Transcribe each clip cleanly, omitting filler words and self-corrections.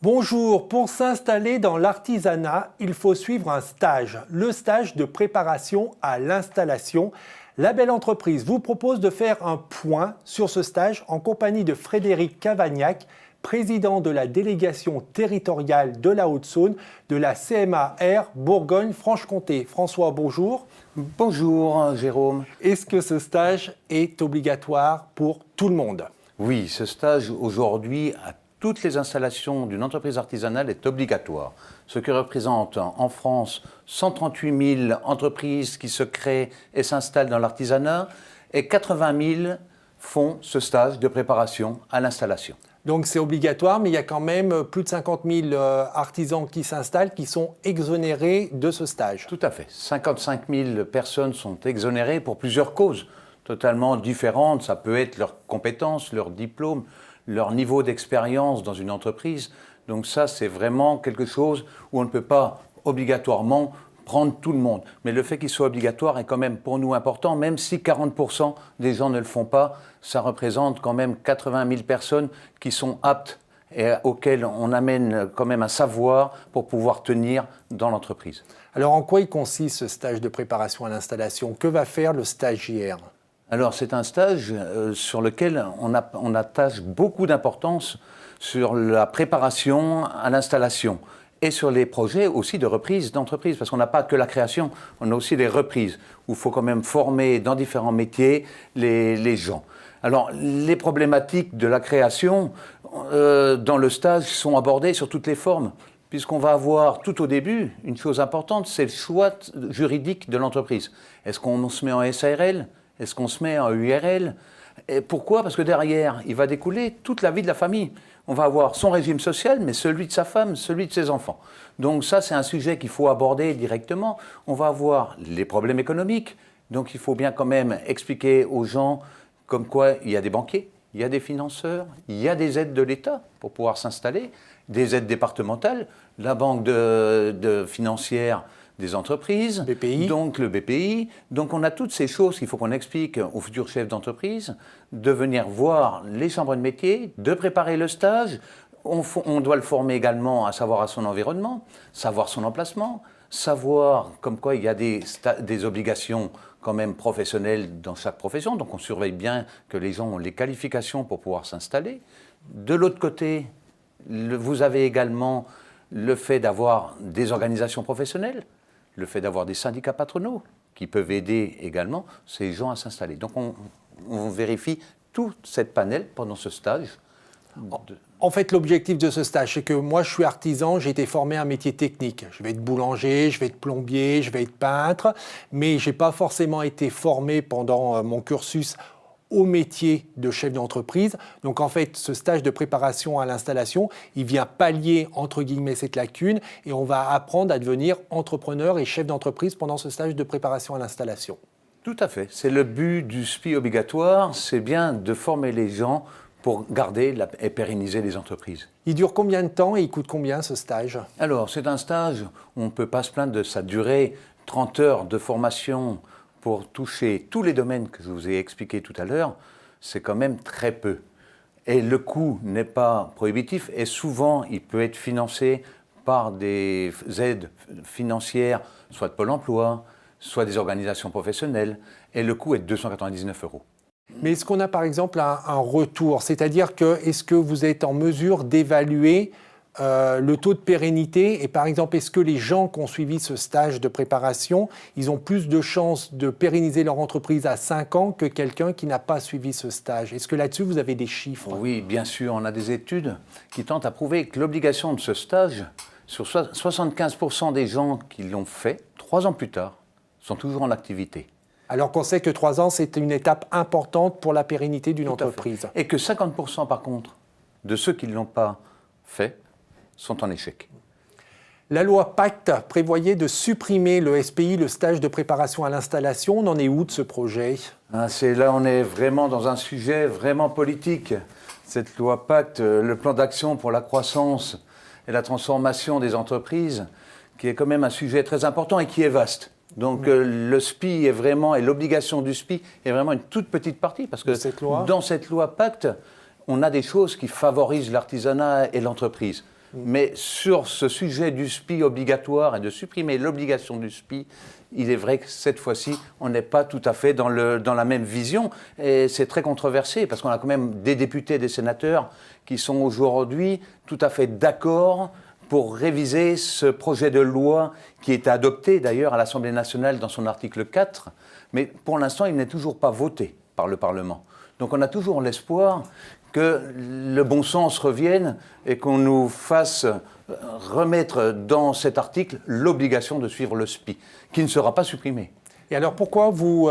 Bonjour, pour s'installer dans l'artisanat, il faut suivre un stage, le stage de préparation à l'installation. La Belle Entreprise vous propose de faire un point sur ce stage en compagnie de Frédéric Cavagnac, président de la délégation territoriale de la Haute-Saône de la CMAR Bourgogne-Franche-Comté. François, bonjour. Bonjour Jérôme. Est-ce que ce stage est obligatoire pour tout le monde? Oui, ce stage aujourd'hui à toutes les installations d'une entreprise artisanale est obligatoire, ce qui représente en France 138 000 entreprises qui se créent et s'installent dans l'artisanat et 80 000 font ce stage de préparation à l'installation. Donc c'est obligatoire, mais il y a quand même plus de 50 000 artisans qui s'installent, qui sont exonérés de ce stage. Tout à fait. 55 000 personnes sont exonérées pour plusieurs causes totalement différentes. Ça peut être leurs compétences, leur diplôme, leur niveau d'expérience dans une entreprise. Donc ça, c'est vraiment quelque chose où on ne peut pas obligatoirement prendre tout le monde. Mais le fait qu'il soit obligatoire est quand même pour nous important, même si 40% des gens ne le font pas, ça représente quand même 80 000 personnes qui sont aptes et auxquelles on amène quand même un savoir pour pouvoir tenir dans l'entreprise. Alors en quoi il consiste ce stage de préparation à l'installation? Que va faire le stagiaire? Alors c'est un stage sur lequel on attache beaucoup d'importance sur la préparation à l'installation et sur les projets aussi de reprise d'entreprise, parce qu'on n'a pas que la création, on a aussi les reprises, où il faut quand même former dans différents métiers les gens. Alors les problématiques de la création dans le stage sont abordées sur toutes les formes, puisqu'on va avoir tout au début, une chose importante, c'est le choix juridique de l'entreprise. Est-ce qu'on se met en SARL ? Est-ce qu'on se met en URL? Et pourquoi? Parce que derrière, il va découler toute la vie de la famille. On va avoir son régime social, mais celui de sa femme, celui de ses enfants. Donc ça, c'est un sujet qu'il faut aborder directement. On va avoir les problèmes économiques. Donc il faut bien quand même expliquer aux gens comme quoi il y a des banquiers, il y a des financeurs, il y a des aides de l'État pour pouvoir s'installer, des aides départementales, la banque financière des entreprises, BPI. Donc le BPI. Donc on a toutes ces choses qu'il faut qu'on explique aux futurs chefs d'entreprise, de venir voir les chambres de métier, de préparer le stage. On doit le former également à savoir à son environnement, savoir son emplacement, savoir comme quoi il y a des obligations quand même professionnelles dans chaque profession. Donc on surveille bien que les gens ont les qualifications pour pouvoir s'installer. De l'autre côté, vous avez également le fait d'avoir des organisations professionnelles, le fait d'avoir des syndicats patronaux qui peuvent aider également ces gens à s'installer. Donc on vérifie toute cette panel pendant ce stage. En fait, l'objectif de ce stage, c'est que moi, je suis artisan, j'ai été formé à un métier technique. Je vais être boulanger, je vais être plombier, je vais être peintre, mais je n'ai pas forcément été formé pendant mon cursus au métier de chef d'entreprise. Donc en fait, ce stage de préparation à l'installation, il vient pallier, entre guillemets, cette lacune et on va apprendre à devenir entrepreneur et chef d'entreprise pendant ce stage de préparation à l'installation. Tout à fait. C'est le but du SPI obligatoire, c'est bien de former les gens pour garder et pérenniser les entreprises. Il dure combien de temps et il coûte combien ce stage? Alors, c'est un stage, on ne peut pas se plaindre de sa durée, 30 heures de formation pour toucher tous les domaines que je vous ai expliqués tout à l'heure, c'est quand même très peu. Et le coût n'est pas prohibitif et souvent il peut être financé par des aides financières, soit de Pôle emploi, soit des organisations professionnelles, et le coût est de 299 €. Mais est-ce qu'on a par exemple un retour? C'est-à-dire que est-ce que vous êtes en mesure d'évaluer le taux de pérennité et par exemple, est-ce que les gens qui ont suivi ce stage de préparation, ils ont plus de chances de pérenniser leur entreprise à 5 ans que quelqu'un qui n'a pas suivi ce stage? Est-ce que là-dessus, vous avez des chiffres? Oui, bien sûr, on a des études qui tentent à prouver que l'obligation de ce stage, sur 75% des gens qui l'ont fait, 3 ans plus tard, sont toujours en activité. Alors qu'on sait que 3 ans, c'est une étape importante pour la pérennité d'une entreprise. Et que 50% par contre de ceux qui ne l'ont pas fait sont en échec. La loi Pacte prévoyait de supprimer le SPI, le stage de préparation à l'installation. On en est où de ce projet? Là, on est vraiment dans un sujet vraiment politique. Cette loi Pacte, le plan d'action pour la croissance et la transformation des entreprises, qui est quand même un sujet très important et qui est vaste. Donc le SPI est vraiment, et l'obligation du SPI est vraiment une toute petite partie, parce que dans cette loi Pacte, on a des choses qui favorisent l'artisanat et l'entreprise. Mais sur ce sujet du SPI obligatoire et de supprimer l'obligation du SPI, il est vrai que cette fois-ci, on n'est pas tout à fait dans la même vision. Et c'est très controversé, parce qu'on a quand même des députés, des sénateurs qui sont aujourd'hui tout à fait d'accord pour réviser ce projet de loi qui est adopté d'ailleurs à l'Assemblée nationale dans son article 4. Mais pour l'instant, il n'est toujours pas voté par le Parlement. Donc on a toujours l'espoir que le bon sens revienne et qu'on nous fasse remettre dans cet article l'obligation de suivre le SPI, qui ne sera pas supprimé. Et alors pourquoi vous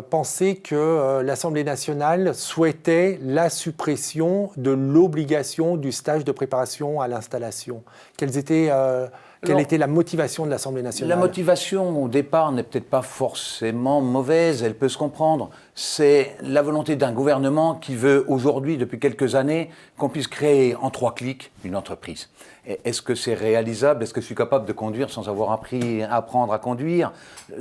pensez que l'Assemblée nationale souhaitait la suppression de l'obligation du stage de préparation à l'installation ? Quelle était la motivation de l'Assemblée nationale ? La motivation, au départ, n'est peut-être pas forcément mauvaise, elle peut se comprendre. C'est la volonté d'un gouvernement qui veut aujourd'hui, depuis quelques années, qu'on puisse créer en 3 clics une entreprise. Et est-ce que c'est réalisable ? Est-ce que je suis capable de conduire sans avoir apprendre à conduire ?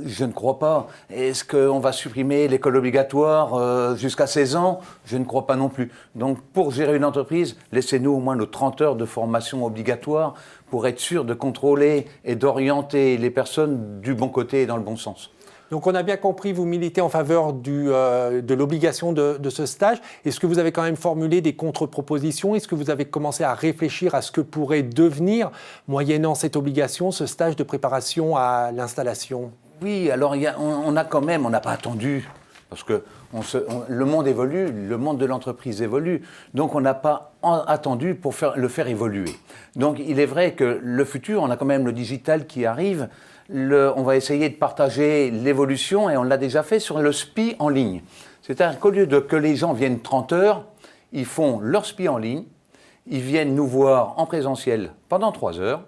Je ne crois pas. Est-ce qu'on va supprimer l'école obligatoire jusqu'à 16 ans ? Je ne crois pas non plus. Donc, pour gérer une entreprise, laissez-nous au moins nos 30 heures de formation obligatoire pour être sûr de contrôler et d'orienter les personnes du bon côté et dans le bon sens. Donc on a bien compris, vous militez en faveur de l'obligation de ce stage. Est-ce que vous avez quand même formulé des contre-propositions ? Est-ce que vous avez commencé à réfléchir à ce que pourrait devenir, moyennant cette obligation, ce stage de préparation à l'installation ? Oui, alors on n'a pas attendu, parce que le monde évolue, le monde de l'entreprise évolue, donc on n'a pas attendu pour le faire évoluer. Donc il est vrai que le futur, on a quand même le digital qui arrive, on va essayer de partager l'évolution, et on l'a déjà fait sur le SPI en ligne. C'est-à-dire qu'au lieu de que les gens viennent 30 heures, ils font leur SPI en ligne, ils viennent nous voir en présentiel pendant 3 heures,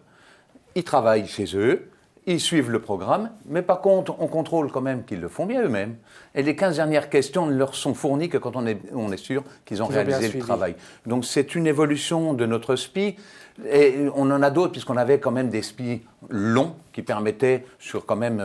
ils travaillent chez eux, ils suivent le programme, mais par contre, on contrôle quand même qu'ils le font bien eux-mêmes. Et les 15 dernières questions ne leur sont fournies que quand on est sûr qu'ils ont réalisé le travail. Donc c'est une évolution de notre SPI. Et on en a d'autres, puisqu'on avait quand même des SPI longs qui permettaient, sur quand même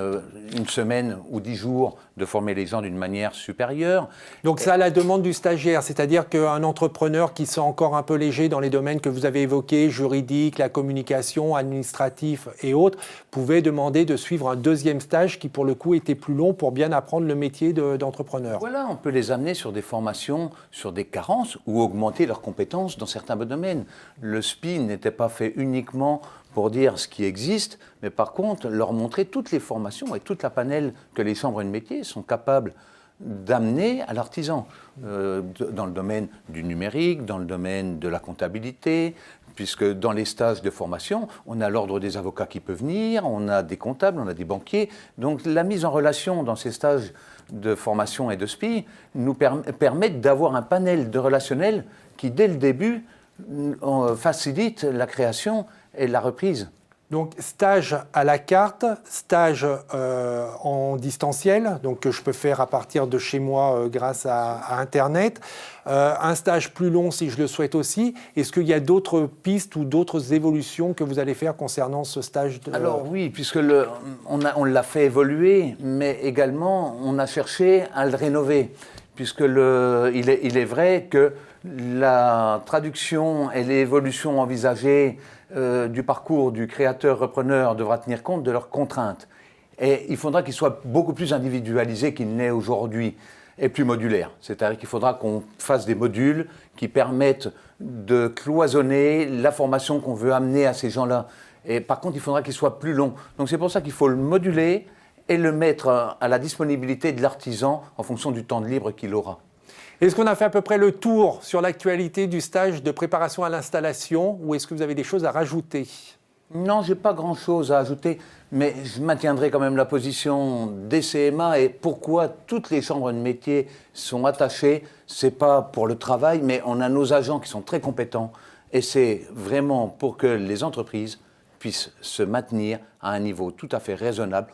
une semaine ou 10 jours, de former les gens d'une manière supérieure. Donc c'est à la demande du stagiaire, c'est-à-dire qu'un entrepreneur qui sent encore un peu léger dans les domaines que vous avez évoqués, juridique, la communication, administratif et autres, pouvait demander de suivre un 2e stage qui pour le coup était plus long pour bien apprendre le métier d'entrepreneur. Voilà, on peut les amener sur des formations, sur des carences ou augmenter leurs compétences dans certains domaines. Le SPI n'était pas fait uniquement pour dire ce qui existe, mais par contre leur montrer toutes les formations et toute la panel que les chambres de métiers sont capables d'amener à l'artisan, dans le domaine du numérique, dans le domaine de la comptabilité, puisque dans les stages de formation, on a l'ordre des avocats qui peut venir, on a des comptables, on a des banquiers. Donc la mise en relation dans ces stages de formation et de SPI nous permettent d'avoir un panel de relationnel qui, dès le début, facilite la création et la reprise. Donc stage à la carte, stage en distanciel, donc que je peux faire à partir de chez moi grâce à Internet. Un stage plus long si je le souhaite aussi. Est-ce qu'il y a d'autres pistes ou d'autres évolutions que vous allez faire concernant ce stage Alors oui, puisque on l'a fait évoluer, mais également on a cherché à le rénover, puisque il est vrai que la traduction et l'évolution envisagée du parcours du créateur-repreneur devra tenir compte de leurs contraintes. Et il faudra qu'il soit beaucoup plus individualisé qu'il n'est aujourd'hui et plus modulaire. C'est-à-dire qu'il faudra qu'on fasse des modules qui permettent de cloisonner la formation qu'on veut amener à ces gens-là. Et par contre, il faudra qu'il soit plus long. Donc c'est pour ça qu'il faut le moduler et le mettre à la disponibilité de l'artisan en fonction du temps de libre qu'il aura. Est-ce qu'on a fait à peu près le tour sur l'actualité du stage de préparation à l'installation ou est-ce que vous avez des choses à rajouter ? Non, je n'ai pas grand-chose à ajouter, mais je maintiendrai quand même la position des CMA et pourquoi toutes les chambres de métiers sont attachées. Ce n'est pas pour le travail, mais on a nos agents qui sont très compétents et c'est vraiment pour que les entreprises puissent se maintenir à un niveau tout à fait raisonnable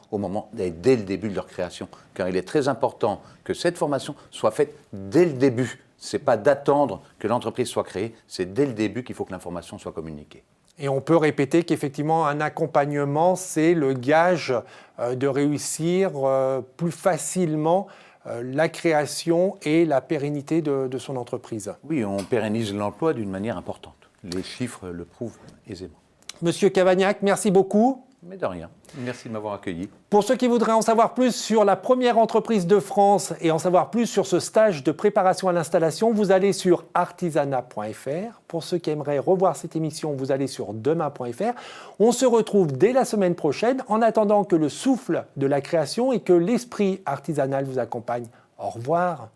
dès le début de leur création. Car il est très important que cette formation soit faite dès le début. Ce n'est pas d'attendre que l'entreprise soit créée, c'est dès le début qu'il faut que l'information soit communiquée. Et on peut répéter qu'effectivement, un accompagnement, c'est le gage de réussir plus facilement la création et la pérennité de son entreprise. Oui, on pérennise l'emploi d'une manière importante. Les chiffres le prouvent aisément. Monsieur Cavagnac, merci beaucoup. Mais de rien. Merci de m'avoir accueilli. Pour ceux qui voudraient en savoir plus sur la première entreprise de France et en savoir plus sur ce stage de préparation à l'installation, vous allez sur artisanat.fr. Pour ceux qui aimeraient revoir cette émission, vous allez sur demain.fr. On se retrouve dès la semaine prochaine en attendant que le souffle de la création et que l'esprit artisanal vous accompagne. Au revoir.